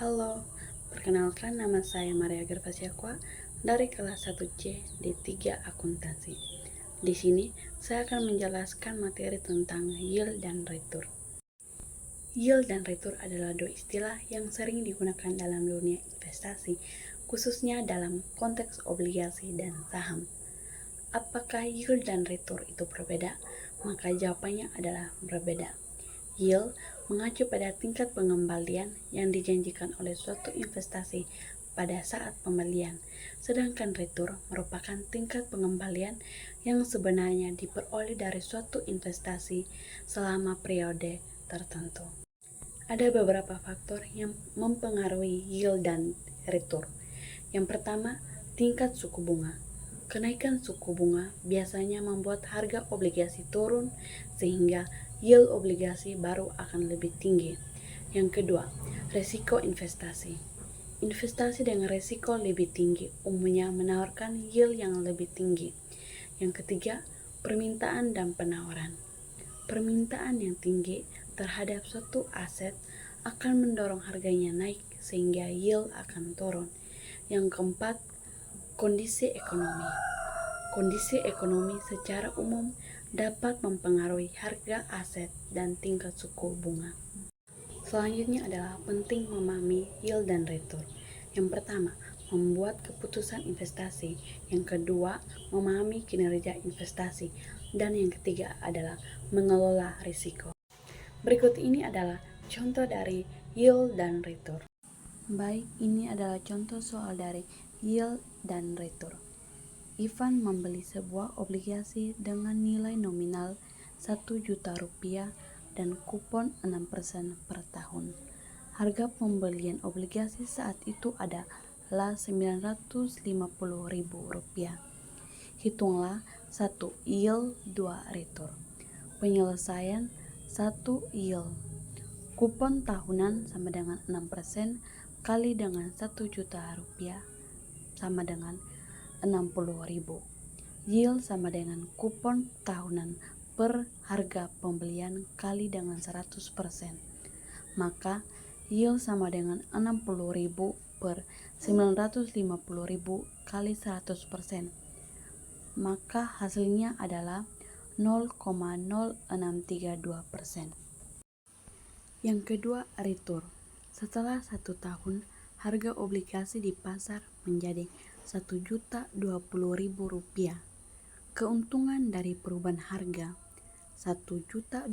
Halo, perkenalkan nama saya Maria Gervasiakwa dari kelas 1C di 3 Akuntansi. Di sini saya akan menjelaskan materi tentang yield dan return. Yield dan return adalah dua istilah yang sering digunakan dalam dunia investasi, khususnya dalam konteks obligasi dan saham. Apakah yield dan return itu berbeda? Maka jawabannya adalah berbeda. Yield mengacu pada tingkat pengembalian yang dijanjikan oleh suatu investasi pada saat pembelian, sedangkan return merupakan tingkat pengembalian yang sebenarnya diperoleh dari suatu investasi selama periode tertentu. Ada beberapa faktor yang mempengaruhi yield dan return. Yang pertama, tingkat suku bunga. Kenaikan suku bunga biasanya membuat harga obligasi turun sehingga yield obligasi baru akan lebih tinggi. Yang kedua, resiko investasi. Investasi dengan resiko lebih tinggi umumnya menawarkan yield yang lebih tinggi. Yang ketiga, permintaan dan penawaran. Permintaan yang tinggi terhadap suatu aset akan mendorong harganya naik sehingga yield akan turun. Yang keempat, kondisi ekonomi. Kondisi ekonomi secara umum dapat mempengaruhi harga aset dan tingkat suku bunga. Selanjutnya adalah penting memahami yield dan return. Yang pertama, membuat keputusan investasi. Yang kedua, memahami kinerja investasi. Dan yang ketiga adalah mengelola risiko. Berikut ini adalah contoh dari yield dan return. Baik, ini adalah contoh soal dari yield dan return. Ivan membeli sebuah obligasi dengan nilai nominal 1 juta rupiah dan kupon 6% per tahun. Harga pembelian obligasi saat itu adalah 950.000 rupiah. Hitunglah 1 yield 2 return. Penyelesaian 1 yield. Kupon tahunan sama dengan 6% kali dengan 1 juta rupiah sama dengan 60.000. Yield sama dengan kupon tahunan per harga pembelian kali dengan 100%. Maka yield sama dengan 60.000 per 950.000 kali 100%. Maka hasilnya adalah 0,0632%. Yang kedua, return. Setelah 1 tahun, harga obligasi di pasar menjadi 1.020.000 rupiah. Keuntungan dari perubahan harga 1.020.000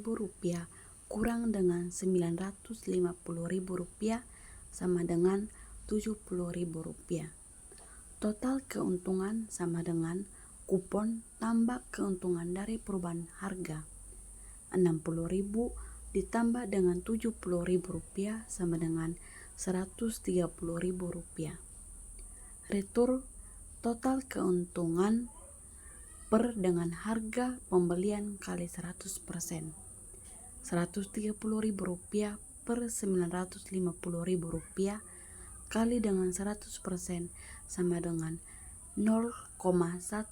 rupiah kurang dengan 950.000 rupiah sama dengan 70.000 rupiah. Total keuntungan sama dengan kupon tambah keuntungan dari perubahan harga 60.000 ditambah dengan 70.000 rupiah sama dengan 130.000 rupiah. Return total keuntungan per dengan harga pembelian kali 100%. 130.000 rupiah per 950.000 rupiah kali dengan 100% sama dengan 0,1369%.